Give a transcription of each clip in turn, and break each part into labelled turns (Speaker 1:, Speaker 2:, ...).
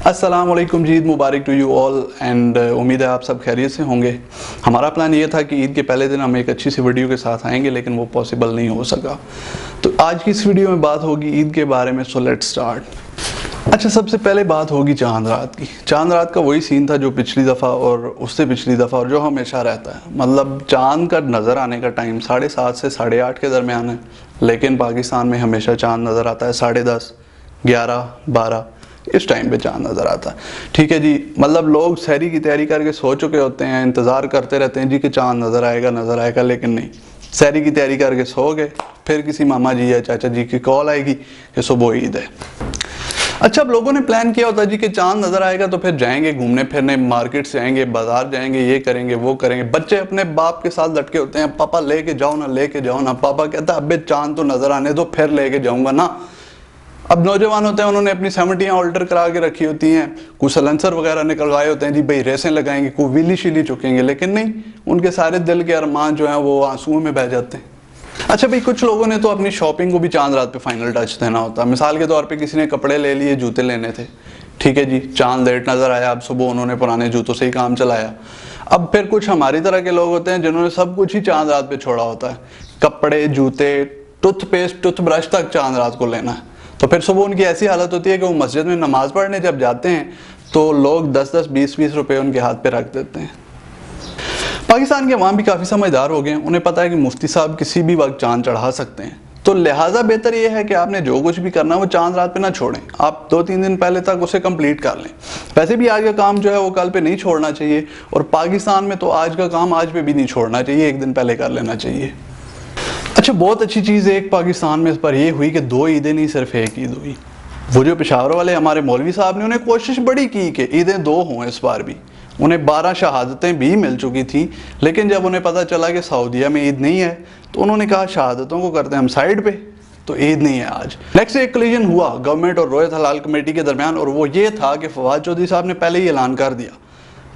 Speaker 1: अस्सलाम वालेकुम जी, ईद मुबारक to you all and उम्मीद है आप सब खैरियत से होंगे। हमारा प्लान ये था कि ईद के पहले दिन हम एक अच्छी सी वीडियो के साथ आएंगे, लेकिन वो पॉसिबल नहीं हो सका। तो आज की इस वीडियो में बात होगी ईद के बारे में। So let's start. अच्छा, सबसे पहले बात होगी चांद रात की। चांद रात का वही सीन था जो पिछली दफ़ा और उससे पिछली दफ़ा और जो हमेशा रहता है। मतलब चांद का नज़र आने का टाइम 7:30 से 8:30 के दरमियान है, लेकिन पाकिस्तान में हमेशा चांद नज़र आता है 10:30, 11, 12 इस टाइम पे चांद नज़र आता है। ठीक है जी, मतलब लोग सहरी की तैयारी करके सो चुके होते हैं, इंतज़ार करते रहते हैं जी कि चांद नज़र आएगा, लेकिन नहीं। सहरी की तैयारी करके सो गए, फिर किसी मामा जी या चाचा जी की कॉल आएगी कि सुबह ईद है। अच्छा, अब लोगों ने प्लान किया होता जी कि चांद नज़र आएगा तो फिर जाएंगे घूमने फिरने, मार्केट से जाएंगे, बाजार जाएंगे, ये करेंगे वो करेंगे। बच्चे अपने बाप के साथ लटके होते हैं, पापा लेके जाओ ना। पापा कहता है अबे चांद तो नज़र आने दो फिर लेके जाऊँगा ना। अब नौजवान होते हैं, उन्होंने अपनी 70 ऑल्टर करा के रखी होती हैं, कुछ सलेंसर वगैरह निकलवाए होते हैं जी, भाई रेसें लगाएंगे, कोई विली शीली चुकेंगे, लेकिन नहीं, उनके सारे दिल के अरमान जो हैं वो आंसुओं में बह जाते हैं। अच्छा भाई, कुछ लोगों ने तो अपनी शॉपिंग को भी चांद रात पे फाइनल टच देना होता है। मिसाल के तौर पे किसी ने कपड़े ले लिए, जूते लेने थे, ठीक है जी, चांद लेट नज़र आया, अब सुबह उन्होंने पुराने जूतों से ही काम चलाया। अब फिर कुछ हमारी तरह के लोग होते हैं जिन्होंने सब कुछ ही चांद रात पे छोड़ा होता है, कपड़े, जूते, टूथपेस्ट, टूथब्रश तक चांद रात को लेना है। तो फिर सुबह उनकी ऐसी हालत होती है कि वो मस्जिद में नमाज पढ़ने जब जाते हैं तो लोग 10-10, 20-20 रुपए उनके हाथ पे रख देते हैं। पाकिस्तान के अवाम भी काफ़ी समझदार हो गए, उन्हें पता है कि मुफ्ती साहब किसी भी वक्त चांद चढ़ा सकते हैं, तो लिहाजा बेहतर ये है कि आपने जो कुछ भी करना है वो चांद रात पे ना छोड़ें, आप 2-3 दिन पहले तक उसे कंप्लीट कर लें। वैसे भी आज का काम जो है वो कल पे नहीं छोड़ना चाहिए, और पाकिस्तान में तो आज का काम आज पे भी नहीं छोड़ना चाहिए, एक दिन पहले कर लेना चाहिए। अच्छा, बहुत अच्छी चीज़ एक पाकिस्तान में इस पर यह हुई कि 2 ईदें नहीं, सिर्फ एक ईद हुई। वो जो पेशावर वाले हमारे मौलवी साहब ने, उन्हें कोशिश बड़ी की कि ईदें 2 हों इस बार भी। उन्हें 12 शहादतें भी मिल चुकी थी, लेकिन जब उन्हें पता चला कि सऊदीया में ईद नहीं है तो उन्होंने कहा शहादतों को करते हैं हम साइड पे, तो ईद नहीं है आज। नेक्स्ट एक कोलिजन हुआ गवर्नमेंट और रोयत हलाल कमेटी के दरमियान, और वो ये था कि फवाद चौधरी साहब ने पहले ही ऐलान कर दिया,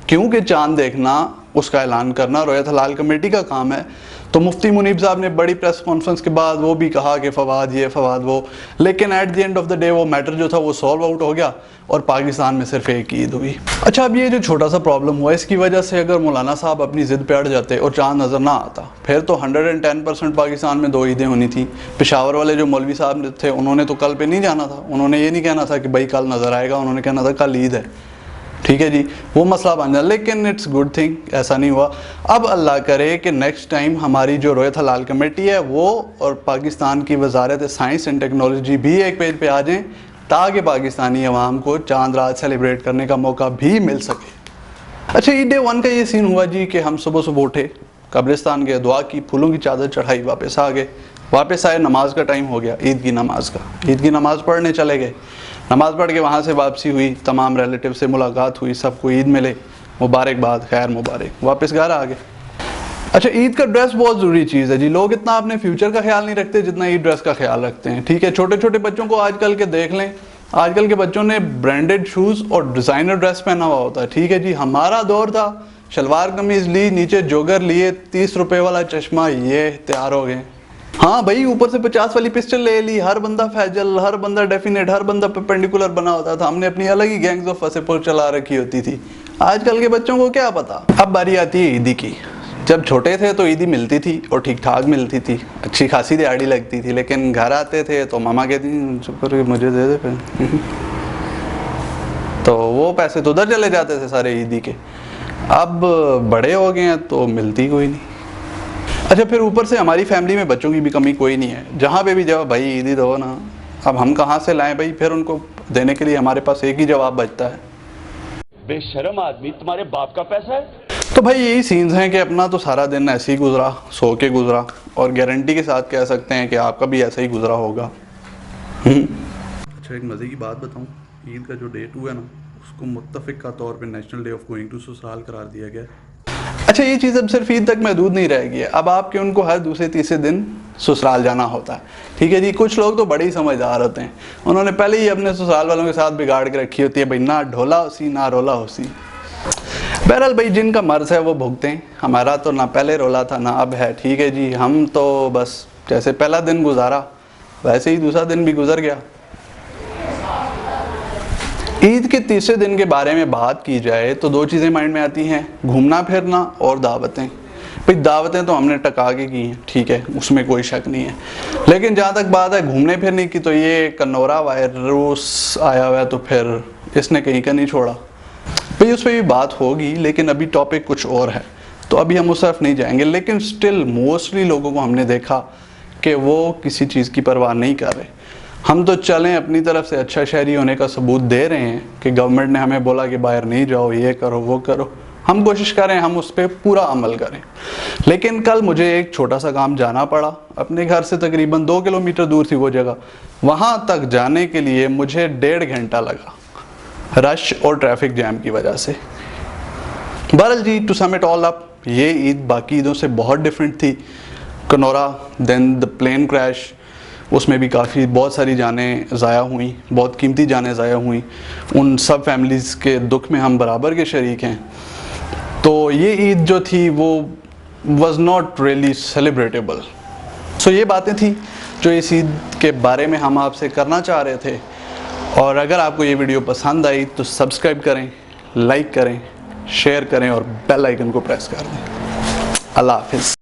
Speaker 1: क्योंकि चांद देखना, उसका ऐलान करना रोयत हलाल कमेटी का काम है। तो मुफ्ती मुनीब साहब ने बड़ी प्रेस कॉन्फ्रेंस के बाद वो भी कहा कि फवाद ये फवाद वो, लेकिन at the end of the day वो मैटर जो था वो सॉल्व आउट हो गया और पाकिस्तान में सिर्फ एक ईद हुई। अच्छा, अब ये जो छोटा सा प्रॉब्लम हुआ, इसकी वजह से अगर मौलाना साहब अपनी ज़िद पे अड़ जाते और चांद नज़र ना आता, फिर तो 110% पाकिस्तान में 2 ईदें होनी थी। पेशावर वाले जो मौलवी साहब थे उन्होंने तो कल पे नहीं जाना था, उन्होंने ये नहीं कहना था कि भाई कल नज़र आएगा, उन्होंने कहना था कल ईद है, ठीक है जी, वो मसला बन जाए। लेकिन इट्स गुड थिंग ऐसा नहीं हुआ। अब अल्लाह करे कि नेक्स्ट टाइम हमारी जो रोयत हलाल कमेटी है वो और पाकिस्तान की वजारत साइंस एंड टेक्नोलॉजी भी एक पेज पे आ जाएं, ताकि पाकिस्तानी अवाम को चांद रात सेलिब्रेट करने का मौका भी मिल सके। अच्छा, ईद डे 1 का ये सीन हुआ जी कि हम सुबह सुबह उठे, कब्रिस्तान गए, दुआ की, फूलों की चादर चढ़ाई, वापस आ गए। वापस आए, नमाज का टाइम हो गया, ईद की नमाज का। ईद की नमाज पढ़ने चले गए, नमाज पढ़ के वहाँ से वापसी हुई, तमाम रिलेटिव से मुलाकात हुई, सबको ईद मिले, मुबारकबाद, खैर मुबारक, वापस घर आ गए। अच्छा, ईद का ड्रेस बहुत ज़रूरी चीज़ है जी। लोग इतना अपने फ्यूचर का ख्याल नहीं रखते जितना ईद ड्रेस का ख्याल रखते हैं, ठीक है। छोटे छोटे बच्चों को आजकल के देख लें, आजकल के बच्चों ने ब्रांडेड शूज़ और डिज़ाइनर ड्रेस पहना हुआ होता है, ठीक है जी। हमारा दौर था, शलवार कमीज़ ली, नीचे जोगर लिए, 30 रुपये वाला चश्मा, ये तैयार हो गए। हाँ भाई, ऊपर से 50 वाली पिस्टल ले ली, हर बंदा फैजल, हर बंदा डेफिनेट, हर बंदा परपेंडिकुलर बना होता था। हमने अपनी अलग ही गैंग्स ऑफ फसेपुर चला रखी होती थी। आजकल के बच्चों को क्या पता। अब बारी आती है ईदी की। जब छोटे थे तो ईदी मिलती थी और ठीक ठाक मिलती थी, अच्छी खासी दिहाड़ी लगती थी, लेकिन घर आते थे तो मामा कहती चुप करके मुझे दे दे पैसे तो वो पैसे तो उधर चले जाते थे सारे ईदी के। अब बड़े हो गए हैं तो मिलती कोई नहीं। अच्छा, फिर ऊपर से हमारी फैमिली में बच्चों की भी कमी कोई नहीं है, जहाँ पे भी जवाब भाई ईद ही दो ना। अब हम कहाँ से लाएं भाई, फिर उनको देने के लिए हमारे पास एक ही जवाब बचता है,
Speaker 2: बेशर्म आदमी, तुम्हारे बाप का पैसा है।
Speaker 1: तो भाई यही सीन्स हैं कि अपना तो सारा दिन ऐसे ही गुजरा, सो के गुजरा, और गारंटी के साथ कह सकते हैं कि आपका भी ऐसा ही गुजरा होगा। अच्छा, एक मज़े की बात बताऊँ, ईद का जो डेट हुआ ना, उसको मुत्तफ़िक का तौर पे national day of going to ससुराल करार दिया गया। अच्छा, ये चीज़ अब सिर्फ ईद तक महदूद नहीं रहेगी, अब आपके उनको हर दूसरे तीसरे दिन ससुराल जाना होता है, ठीक है जी। कुछ लोग तो बड़े ही समझदार होते हैं, उन्होंने पहले ही अपने ससुराल वालों के साथ बिगाड़ के रखी होती है, भाई ना ढोला होसी ना रोला होसी। बहरहाल भाई, जिनका मर्ज है वो भुगतें, हमारा तो ना पहले रोला था ना अब है, ठीक है जी। हम तो बस जैसे पहला दिन गुजारा वैसे ही दूसरा दिन भी गुजर गया। ईद के तीसरे दिन के बारे में बात की जाए तो दो चीज़ें माइंड में आती हैं, घूमना फिरना और दावतें। भाई दावतें तो हमने टका के की हैं, ठीक है, उसमें कोई शक नहीं है, लेकिन जहाँ तक बात है घूमने फिरने की, तो ये कनौरा वायरस आया हुआ है तो फिर इसने कहीं का नहीं छोड़ा। भाई उस पर भी बात होगी, लेकिन अभी टॉपिक कुछ और है तो अभी हम उस तरफ नहीं जाएंगे। लेकिन स्टिल मोस्टली लोगों को हमने देखा कि वो किसी चीज़ की परवाह नहीं कर रहे। हम तो चलें अपनी तरफ से अच्छा शहरी होने का सबूत दे रहे हैं कि गवर्नमेंट ने हमें बोला कि बाहर नहीं जाओ, ये करो वो करो, हम कोशिश करें हम उस पर पूरा अमल करें। लेकिन कल मुझे एक छोटा सा काम जाना पड़ा, अपने घर से तकरीबन 2 किलोमीटर दूर थी वो जगह, वहाँ तक जाने के लिए मुझे 1.5 घंटा लगा, रश और ट्रैफिक जैम की वजह से। बहरहाल जी, to sum it all up, ये ईद बाकी ईदों से बहुत डिफरेंट थी। कनौरा, देन द प्लेन क्रैश, उसमें भी बहुत सारी जानें ज़ाया हुई, बहुत कीमती जानें ज़ाया हुई। उन सब फैमिलीज़ के दुख में हम बराबर के शरीक हैं। तो ये ईद जो थी वो वॉज नॉट रियली सेलिब्रेटेबल। सो ये बातें थी जो इस ईद के बारे में हम आपसे करना चाह रहे थे। और अगर आपको ये वीडियो पसंद आई तो सब्सक्राइब करें, लाइक करें, शेयर करें और बेल आइकन को प्रेस कर दें। अल्लाह हाफिज़।